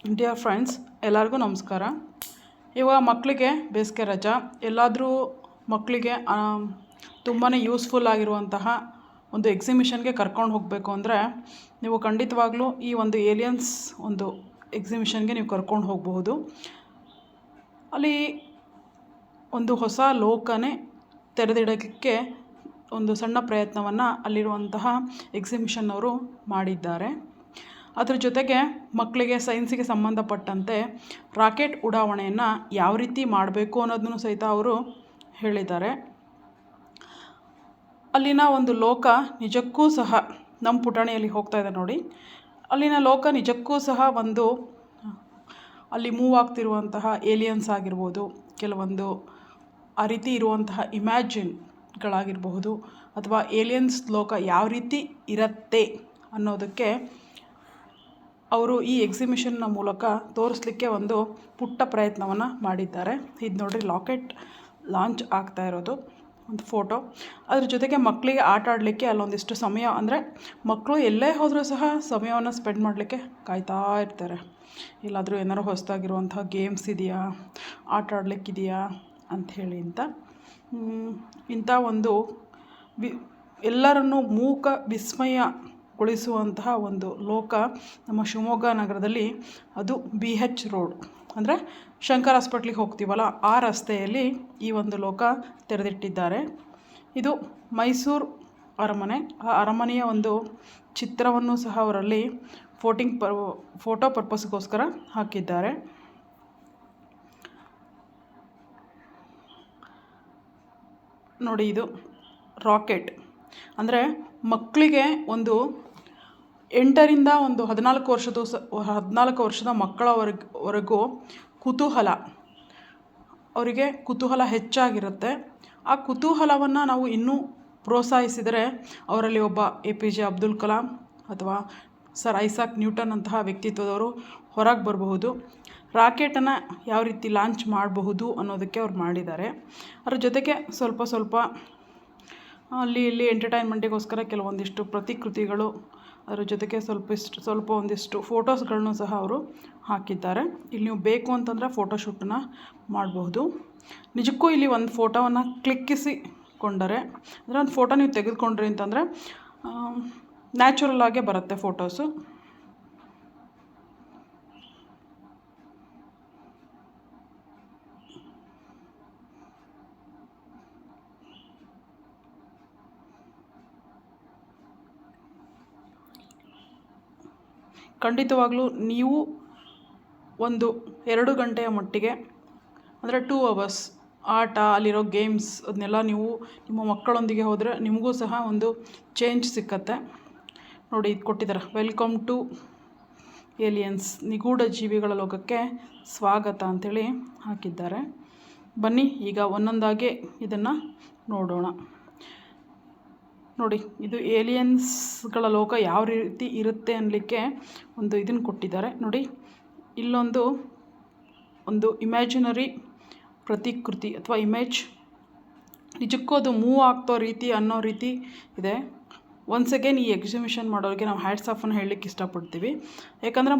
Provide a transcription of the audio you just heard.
Dear friends, ಎಲ್ಲರಿಗೂ ನಮಸ್ಕಾರ. ಇವಾಗ ಮಕ್ಕಳಿಗೆ ಬೇಸಿಗೆ ರಜಾ, ಎಲ್ಲಾದರೂ ಮಕ್ಕಳಿಗೆ ತುಂಬಾ ಯೂಸ್ಫುಲ್ ಆಗಿರುವಂತಹ ಒಂದು ಎಕ್ಸಿಬಿಷನ್ಗೆ ಕರ್ಕೊಂಡು ಹೋಗಬೇಕು ಅಂದರೆ ನೀವು ಖಂಡಿತವಾಗ್ಲೂ ಈ ಒಂದು ಏಲಿಯನ್ಸ್ ಒಂದು ಎಕ್ಸಿಬಿಷನ್ಗೆ ನೀವು ಕರ್ಕೊಂಡು ಹೋಗಬಹುದು. ಅಲ್ಲಿ ಒಂದು ಹೊಸ ಲೋಕನೇ ತೆರೆದಿಡೋಕ್ಕೆ ಒಂದು ಸಣ್ಣ ಪ್ರಯತ್ನವನ್ನು ಅಲ್ಲಿರುವಂತಹ ಎಕ್ಸಿಬಿಷನ್ನವರು ಮಾಡಿದ್ದಾರೆ. ಅದ್ರ ಜೊತೆಗೆ ಮಕ್ಕಳಿಗೆ ಸೈನ್ಸಿಗೆ ಸಂಬಂಧಪಟ್ಟಂತೆ ರಾಕೆಟ್ ಉಡಾವಣೆಯನ್ನು ಯಾವ ರೀತಿ ಮಾಡಬೇಕು ಅನ್ನೋದನ್ನು ಸಹಿತ ಅವರು ಹೇಳಿದ್ದಾರೆ. ಅಲ್ಲಿನ ಒಂದು ಲೋಕ ನಿಜಕ್ಕೂ ಸಹ ನಮ್ಮ ಪುಟಾಣಿಯಲ್ಲಿ ಹೋಗ್ತಾ ಇದೆ ನೋಡಿ. ಅಲ್ಲಿನ ಲೋಕ ನಿಜಕ್ಕೂ ಸಹ ಒಂದು ಅಲ್ಲಿ ಮೂವ್ ಆಗ್ತಿರುವಂತಹ ಏಲಿಯನ್ಸ್ ಆಗಿರ್ಬೋದು, ಕೆಲವೊಂದು ಆ ರೀತಿ ಇರುವಂತಹ ಇಮ್ಯಾಜಿನ್ಗಳಾಗಿರಬಹುದು, ಅಥವಾ ಏಲಿಯನ್ಸ್ ಲೋಕ ಯಾವ ರೀತಿ ಇರುತ್ತೆ ಅನ್ನೋದಕ್ಕೆ ಅವರು ಈ ಎಕ್ಸಿಬಿಷನ್ನ ಮೂಲಕ ತೋರಿಸ್ಲಿಕ್ಕೆ ಒಂದು ಪುಟ್ಟ ಪ್ರಯತ್ನವನ್ನು ಮಾಡಿದ್ದಾರೆ. ಇದು ನೋಡಿರಿ, ರಾಕೆಟ್ ಲಾಂಚ್ ಆಗ್ತಾ ಇರೋದು ಒಂದು ಫೋಟೋ. ಅದ್ರ ಜೊತೆಗೆ ಮಕ್ಕಳಿಗೆ ಆಟ ಆಡಲಿಕ್ಕೆ ಅಲ್ಲೊಂದಿಷ್ಟು ಸಮಯ, ಅಂದರೆ ಮಕ್ಕಳು ಎಲ್ಲೇ ಹೋದರೂ ಸಹ ಸಮಯವನ್ನು ಸ್ಪೆಂಡ್ ಮಾಡಲಿಕ್ಕೆ ಕಾಯ್ತಾ ಇರ್ತಾರೆ. ಎಲ್ಲಾದರೂ ಏನಾರು ಹೊಸದಾಗಿರುವಂಥ ಗೇಮ್ಸ್ ಇದೆಯಾ, ಆಟ ಆಡಲಿಕ್ಕಿದೆಯಾ ಅಂಥೇಳಿ ಇಂಥ ಒಂದು ಎಲ್ಲರನ್ನೂ ಮೂಕ ವಿಸ್ಮಯಗೊಳಿಸುವಂತಹ ಒಂದು ಲೋಕ ನಮ್ಮ ಶಿವಮೊಗ್ಗ ನಗರದಲ್ಲಿ, ಅದು BH ರೋಡ್, ಅಂದರೆ ಶಂಕರ್ ಹಾಸ್ಪಿಟ್ಲಿಗೆ ಹೋಗ್ತೀವಲ್ಲ ಆ ರಸ್ತೆಯಲ್ಲಿ ಈ ಒಂದು ಲೋಕ ತೆರೆದಿಟ್ಟಿದ್ದಾರೆ. ಇದು ಮೈಸೂರು ಅರಮನೆ. ಆ ಅರಮನೆಯ ಒಂದು ಚಿತ್ರವನ್ನು ಸಹ ಅವರಲ್ಲಿ ಫೋಟೋ ಪರ್ಪಸ್ಗೋಸ್ಕರ ಹಾಕಿದ್ದಾರೆ. ನೋಡಿ, ಇದು ರಾಕೆಟ್ ಅಂದರೆ ಮಕ್ಕಳಿಗೆ ಒಂದು 8ರಿಂದ ಒಂದು 14 ವರ್ಷದ ಮಕ್ಕಳವರೆಗೂ ಅವರಿಗೆ ಕುತೂಹಲ ಹೆಚ್ಚಾಗಿರುತ್ತೆ. ಆ ಕುತೂಹಲವನ್ನು ನಾವು ಇನ್ನೂ ಪ್ರೋತ್ಸಾಹಿಸಿದರೆ ಅವರಲ್ಲಿ ಒಬ್ಬ APJ ಅಬ್ದುಲ್ ಕಲಾಂ ಅಥವಾ ಸರ್ ಐಸಾಕ್ ನ್ಯೂಟನ್ ಅಂತಹ ವ್ಯಕ್ತಿತ್ವದವರು ಹೊರಗೆ ಬರಬಹುದು. ರಾಕೆಟನ್ನು ಯಾವ ರೀತಿ ಲಾಂಚ್ ಮಾಡಬಹುದು ಅನ್ನೋದಕ್ಕೆ ಅವ್ರು ಮಾಡಿದ್ದಾರೆ. ಅದ್ರ ಜೊತೆಗೆ ಸ್ವಲ್ಪ ಅಲ್ಲಿ ಇಲ್ಲಿ ಎಂಟರ್ಟೈನ್ಮೆಂಟಿಗೋಸ್ಕರ ಕೆಲವೊಂದಿಷ್ಟು ಪ್ರತಿಕೃತಿಗಳು, ಅದರ ಜೊತೆಗೆ ಸ್ವಲ್ಪ ಒಂದಿಷ್ಟು ಫೋಟೋಸ್ಗಳನ್ನು ಸಹ ಅವರು ಹಾಕಿದ್ದಾರೆ. ಇಲ್ಲಿ ನೀವು ಬೇಕು ಅಂತಂದರೆ ಫೋಟೋಶೂಟನ್ನು ಮಾಡಬಹುದು. ನಿಜಕ್ಕೂ ಇಲ್ಲಿ ಒಂದು ಫೋಟೋವನ್ನು ಕ್ಲಿಕ್ಕಿಸಿಕೊಂಡರೆ, ಅಂದರೆ ಒಂದು ಫೋಟೋ ನೀವು ತೆಗೆದುಕೊಂಡ್ರಿ ಅಂತಂದರೆ ನ್ಯಾಚುರಲ್ ಆಗೇ ಬರುತ್ತೆ ಫೋಟೋಸು. ಖಂಡಿತವಾಗ್ಲೂ ನೀವು ಒಂದು 2 ಗಂಟೆಯ ಮಟ್ಟಿಗೆ, ಅಂದರೆ 2 hours ಆಟ, ಅಲ್ಲಿರೋ ಗೇಮ್ಸ್ ಅದನ್ನೆಲ್ಲ ನೀವು ನಿಮ್ಮ ಮಕ್ಕಳೊಂದಿಗೆ ಹೋದರೆ ನಿಮಗೂ ಸಹ ಒಂದು ಚೇಂಜ್ ಸಿಕ್ಕತ್ತೆ. ನೋಡಿ, ಇದು ಕೊಟ್ಟಿದ್ದಾರೆ, ವೆಲ್ಕಮ್ ಟು ಏಲಿಯನ್ಸ್, ನಿಗೂಢ ಜೀವಿಗಳ ಲೋಕಕ್ಕೆ ಸ್ವಾಗತ ಅಂಥೇಳಿ ಹಾಕಿದ್ದಾರೆ. ಬನ್ನಿ ಈಗ ಒಂದೊಂದಾಗಿ ಇದನ್ನು ನೋಡೋಣ. ನೋಡಿ, ಇದು ಏಲಿಯನ್ಸ್ಗಳ ಲೋಕ ಯಾವ ರೀತಿ ಇರುತ್ತೆ ಅನ್ನಲಿಕ್ಕೆ ಒಂದು ಇದನ್ನು ಕೊಟ್ಟಿದ್ದಾರೆ. ನೋಡಿ, ಇಲ್ಲೊಂದು ಇಮ್ಯಾಜಿನರಿ ಪ್ರತಿಕೃತಿ ಅಥವಾ ಇಮೇಜ್, ನಿಜಕ್ಕೂ ಅದು ಮೂವ್ ಆಗ್ತೋ ರೀತಿ ಅನ್ನೋ ರೀತಿ ಇದೆ. ಒನ್ಸ್ ಅಗೇನ್ ಈ ಎಕ್ಸಿಬಿಷನ್ ಮಾಡೋರಿಗೆ ನಾವು ಹ್ಯಾಟ್ಸ್ ಆಫನ್ನು ಹೇಳಲಿಕ್ಕೆ ಇಷ್ಟಪಡ್ತೀವಿ. ಯಾಕಂದರೆ